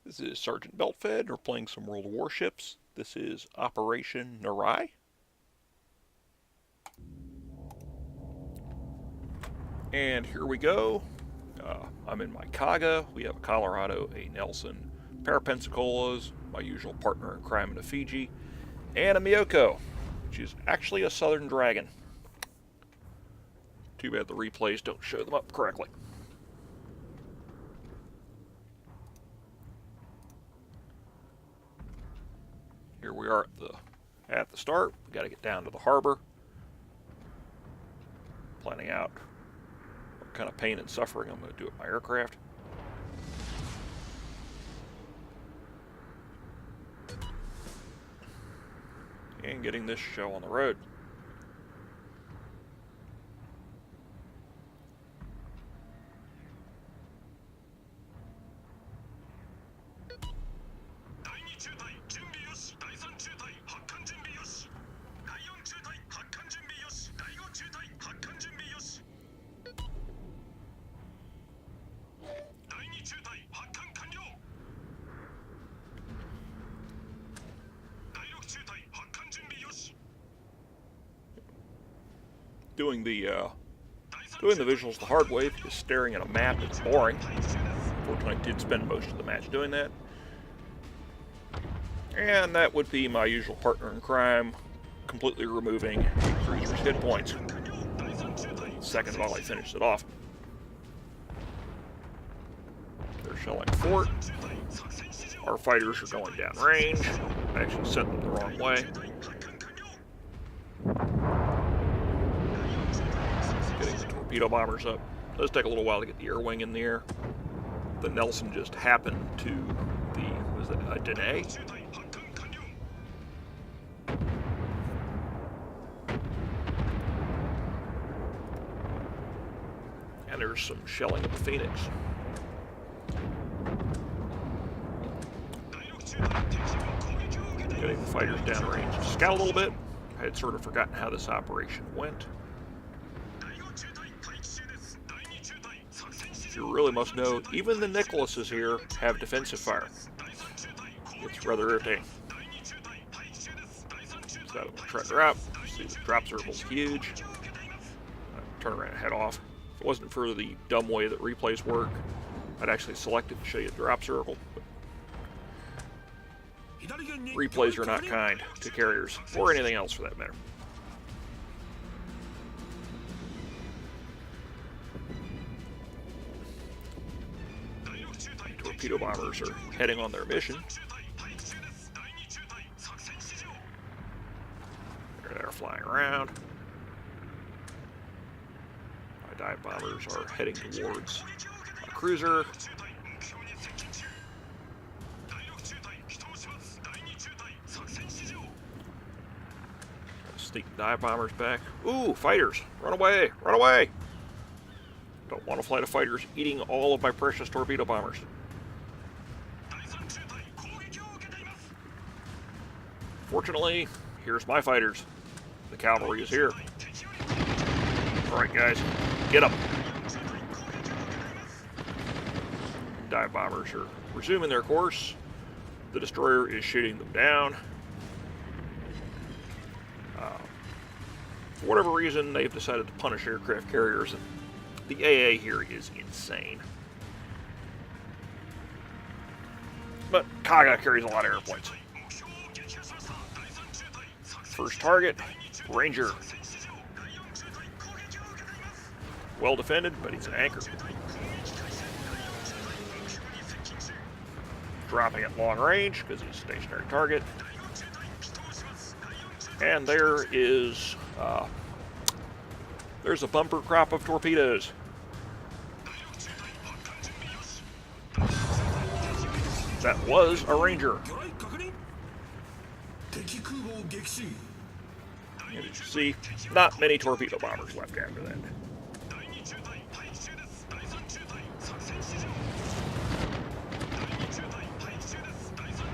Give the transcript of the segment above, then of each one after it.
This is Sergeant Beltfed. We're playing some World of Warships. This is Operation Narai. And here we go. I'm in my Kaga. We have a Colorado, a Nelson, a pair of Pensacola's, my usual partner in crime in a Fiji, and a Miyoko, which is actually a Southern Dragon. Too bad the replays don't show them up correctly. Here we are at the start. We got to get down to the harbor. Planning out what kind of pain and suffering I'm going to do with my aircraft. And getting this show on the road. Doing the visuals the hard way because staring at a map is boring. Unfortunately, I did spend most of the match doing that. And that would be my usual partner in crime, completely removing a cruiser's hit points. Second while I finished it off. They're shelling fort. Our fighters are going down range. I actually sent them the wrong way. Torpedo bombers up. It does take a little while to get the air wing in the air. The Nelson just happened to the, was it a Dene? And there's some shelling of the Phoenix. Getting the fighters downrange to scout a little bit. I had sort of forgotten how this operation went. You really must know, even the Nicholases here have defensive fire. It's rather irritating. So I'm going to try to drop. See, the drop circle's huge. Turn around and head off. If it wasn't for the dumb way that replays work, I'd actually select it to show you the drop circle. But replays are not kind to carriers, or anything else for that matter. Torpedo bombers are heading on their mission. They're flying around. My dive bombers are heading towards a cruiser. Sneak dive bombers back. Ooh, fighters! Run away! Run away! Don't want to fly the fighters eating all of my precious torpedo bombers. Fortunately, here's my fighters. The cavalry is here. Alright guys, get them. Dive bombers are resuming their course. The destroyer is shooting them down. For whatever reason, they've decided to punish aircraft carriers. And the AA here is insane. But Kaga carries a lot of airplanes. First target, Ranger. Well defended, but he's an anchor. Dropping at long range because he's a stationary target. And there is, there's a bumper crop of torpedoes. That was a Ranger. And as you see, not many torpedo bombers left after that.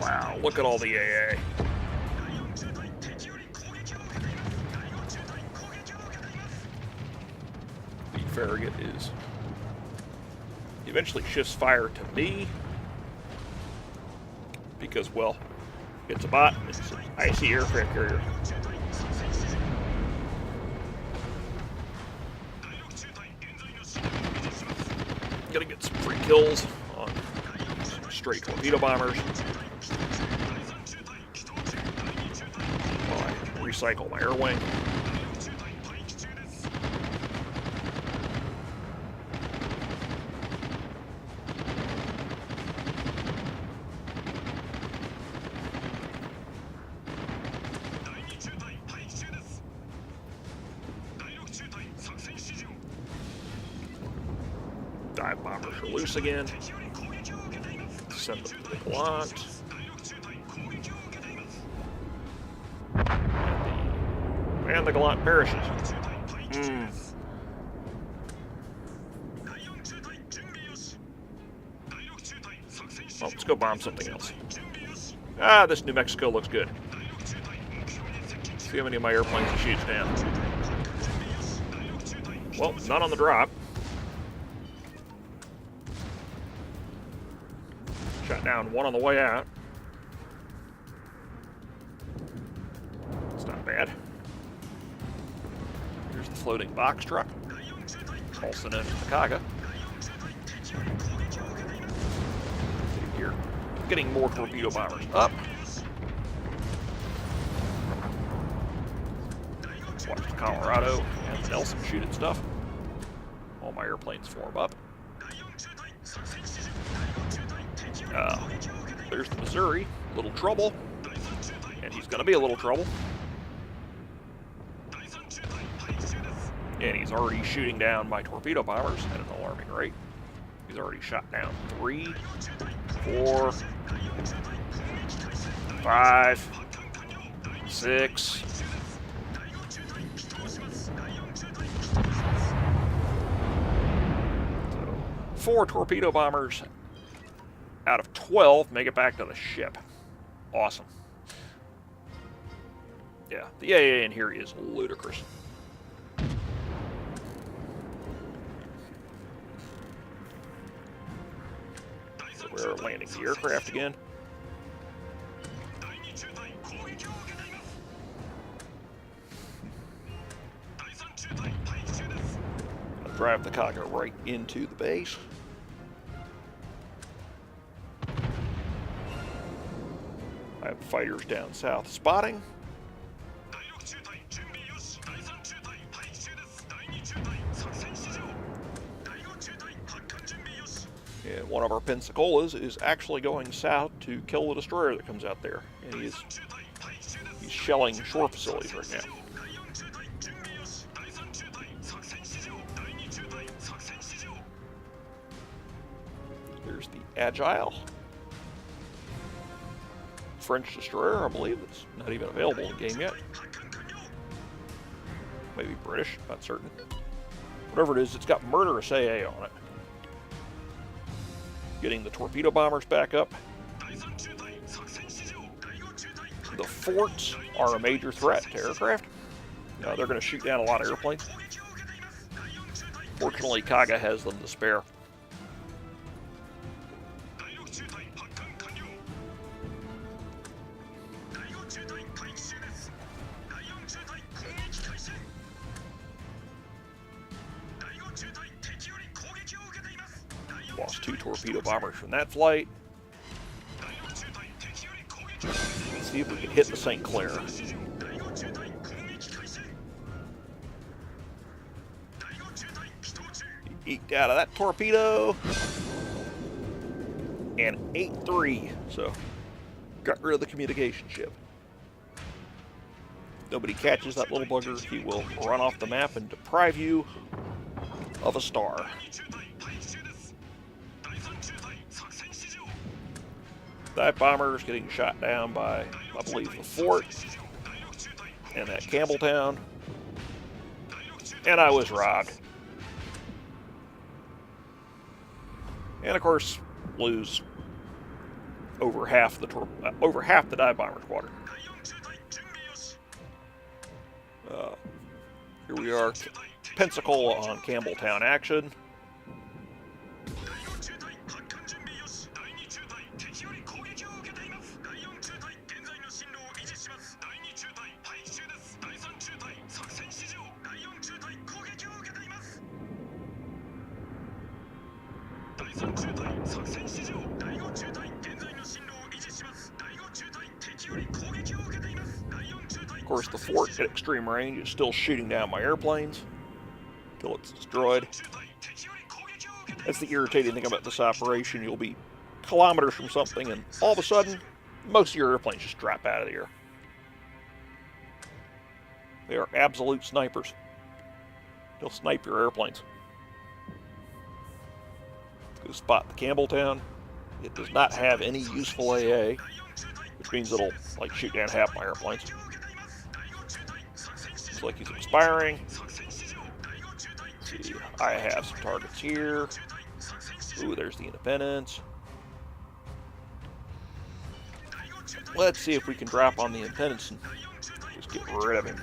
Wow, look at all the AA. The Farragut is eventually shifts fire to me. because, well, it's a bot. It's an icy aircraft carrier. Gonna get some free kills on some stray torpedo bombers while I recycle my air wing. Dive bombers are loose again. Send them to the Gallant. And the Gallant perishes. Well, let's go bomb something else. Ah, this New Mexico looks good. See how many of my airplanes it shoots down. Well, not on the drop. Shot down one on the way out. It's not bad. Here's the floating box truck. Also known as the Kaga. Here, getting more torpedo bombers up. Watch the Colorado and the Nelson shoot at stuff. All my airplanes form up. There's the Missouri, little trouble, and he's going to be a little trouble. And he's already shooting down my torpedo bombers at an alarming rate. He's already shot down 3, 4, 5, 6. So 4 torpedo bombers out of 12 make it back to the ship. Awesome. Yeah, the AA in here is ludicrous. So we're landing the aircraft again. I'll drive the Kaga right into the base. I have fighters down south spotting. And one of our Pensacola's is actually going south to kill the destroyer that comes out there. And he's shelling shore facilities right now. There's the Agile French destroyer, I believe. It's not even available in the game yet. Maybe British, not certain. Whatever it is, it's got murderous AA on it. Getting the torpedo bombers back up. The forts are a major threat to aircraft. They're going to shoot down a lot of airplanes. Fortunately, Kaga has them to spare. Lost 2 torpedo bombers from that flight. Let's see if we can hit the St. Clair. He eked out of that torpedo. And 8-3. So, got rid of the communication ship. Nobody catches that little bugger, he will run off the map and deprive you of a star. Dive bombers getting shot down by, I believe, the fort and that Campbelltown. And I was robbed. And of course, lose over half the dive bomber squadron. Here we are, Pensacola on Campbelltown action. course, the fort at extreme range is still shooting down my airplanes until it's destroyed. That's the irritating thing about this operation. You'll be kilometers from something, and all of a sudden, most of your airplanes just drop out of the air. They are absolute snipers. They'll snipe your airplanes. Go spot the Campbelltown. It does not have any useful AA, which means it'll like shoot down half my airplanes. Looks like he's expiring. Let's see, I have some targets here. Ooh, there's the Independence. Let's see if we can drop on the Independence and just get rid of him.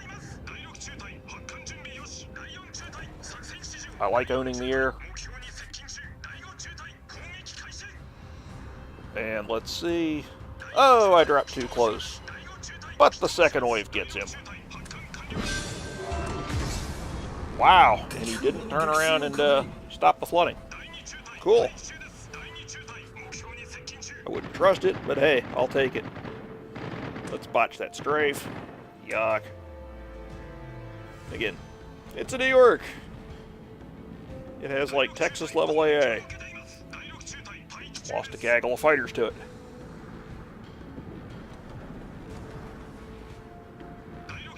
I like owning the air. And let's see. Oh, I dropped too close. But the second wave gets him. Wow. And he didn't turn around and stop the flooding. Cool. I wouldn't trust it, but hey, I'll take it. Let's botch that strafe. Yuck. Again, it's a New York. It has like Texas level AA. Lost a gaggle of fighters to it.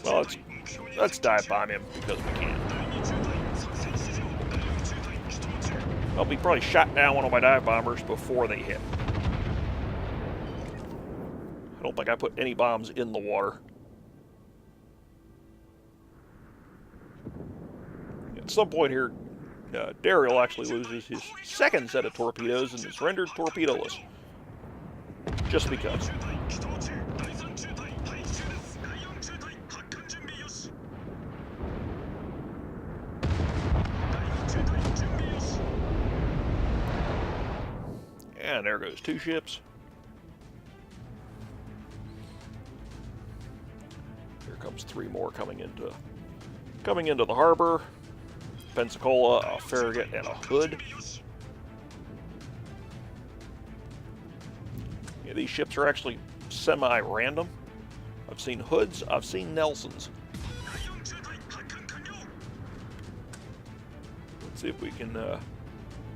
Well, let's dive bomb him because we can. Well, we probably shot down one of my dive bombers before they hit. I don't think I put any bombs in the water. At some point here, Daryl actually loses his second set of torpedoes and is rendered torpedoless. Just because. And there goes two ships. Here comes three more coming into the harbor. Pensacola, a Farragut, and a Hood. Yeah, these ships are actually semi-random. I've seen Hoods, I've seen Nelsons. Let's see if we can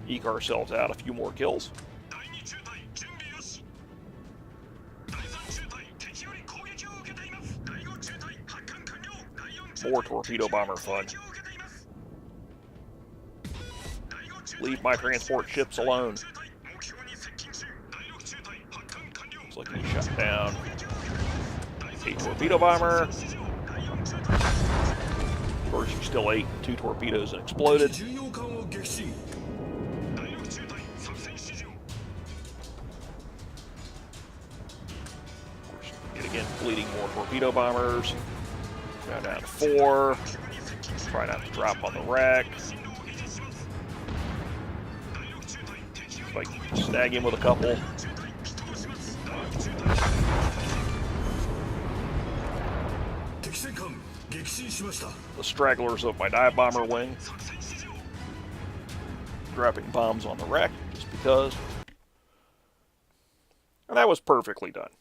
eke ourselves out a few more kills. More torpedo bomber fun. Leave my transport ships alone. Looks like he shot down a torpedo bomber. Of course, he still ate 2 torpedoes and exploded. Of course, yet again, bleeding more torpedo bombers. Now down to 4. Try not to drop on the wreck. Like snag him with a couple. The stragglers of my dive bomber wing. Dropping bombs on the wreck just because. And that was perfectly done.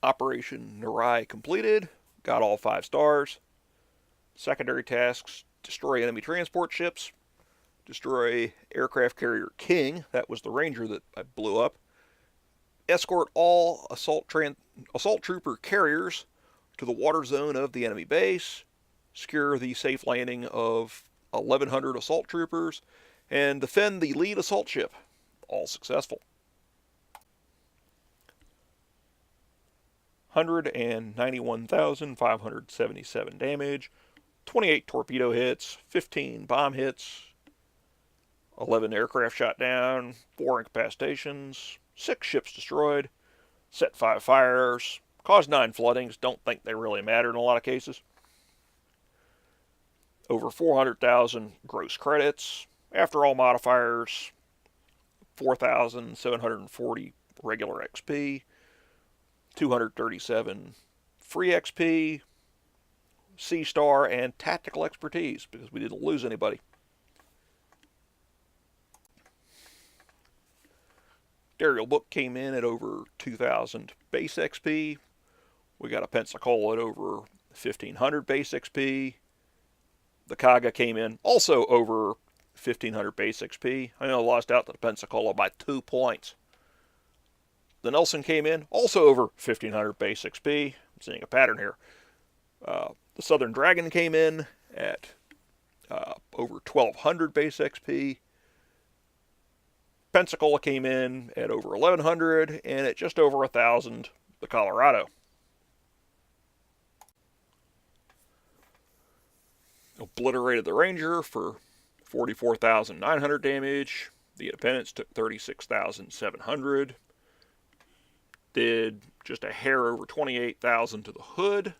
Operation Narai completed. Got all 5 stars. Secondary tasks: destroy enemy transport ships, destroy aircraft carrier King, that was the Ranger that I blew up, escort all assault trooper carriers to the water zone of the enemy base, secure the safe landing of 1,100 assault troopers, and defend the lead assault ship. All successful. 191,577 damage, 28 torpedo hits, 15 bomb hits, 11 aircraft shot down, 4 incapacitations, 6 ships destroyed, set 5 fires, caused 9 floodings. Don't think they really matter in a lot of cases. Over 400,000 gross credits. After all modifiers, 4,740 regular XP. 237 free XP, C-Star, and tactical expertise, because we didn't lose anybody. Dariel Book came in at over 2,000 base XP. We got a Pensacola at over 1,500 base XP. The Kaga came in also over 1,500 base XP. I know I lost out to the Pensacola by 2 points. The Nelson came in also over 1,500 base XP. I'm seeing a pattern here. The Southern Dragon came in at over 1,200 base XP. Pensacola came in at over 1,100, and at just over 1,000, the Colorado. Obliterated the Ranger for 44,900 damage. The Independence took 36,700. Did just a hair over 28,000 to the Hood.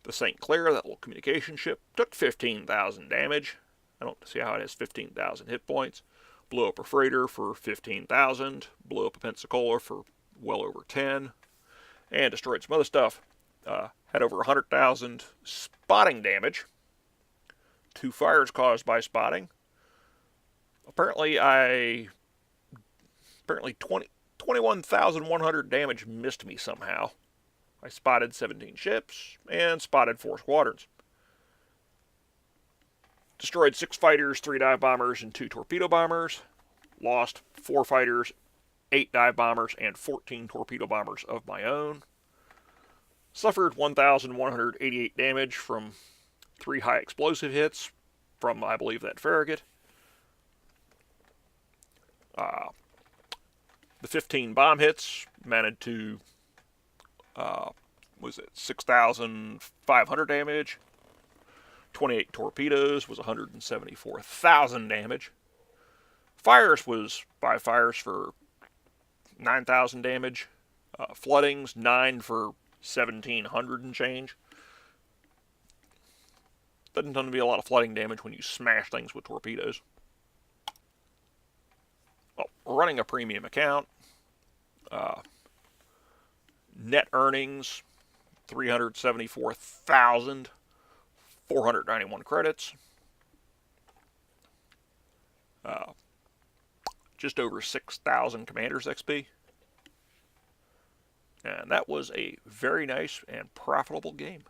The St. Clair, that little communication ship, took 15,000 damage. I don't see how it has 15,000 hit points. Blew up a freighter for 15,000. Blew up a Pensacola for well over 10. And destroyed some other stuff. Had over 100,000 spotting damage. 2 fires caused by spotting. Apparently 21,100 damage missed me somehow. I spotted 17 ships and spotted 4 squadrons. Destroyed 6 fighters, 3 dive bombers, and 2 torpedo bombers. Lost 4 fighters, 8 dive bombers, and 14 torpedo bombers of my own. Suffered 1,188 damage from 3 high explosive hits from, I believe, that Farragut. The 15 bomb hits amounted to, 6,500 damage. 28 torpedoes was 174,000 damage. Fires was 5 fires for 9,000 damage. Floodings, 9 for 1,700 and change. Doesn't tend to be a lot of flooding damage when you smash things with torpedoes. Well, we're running a premium account. Net earnings, 374,491 credits. Just over 6,000 Commander's XP. And that was a very nice and profitable game.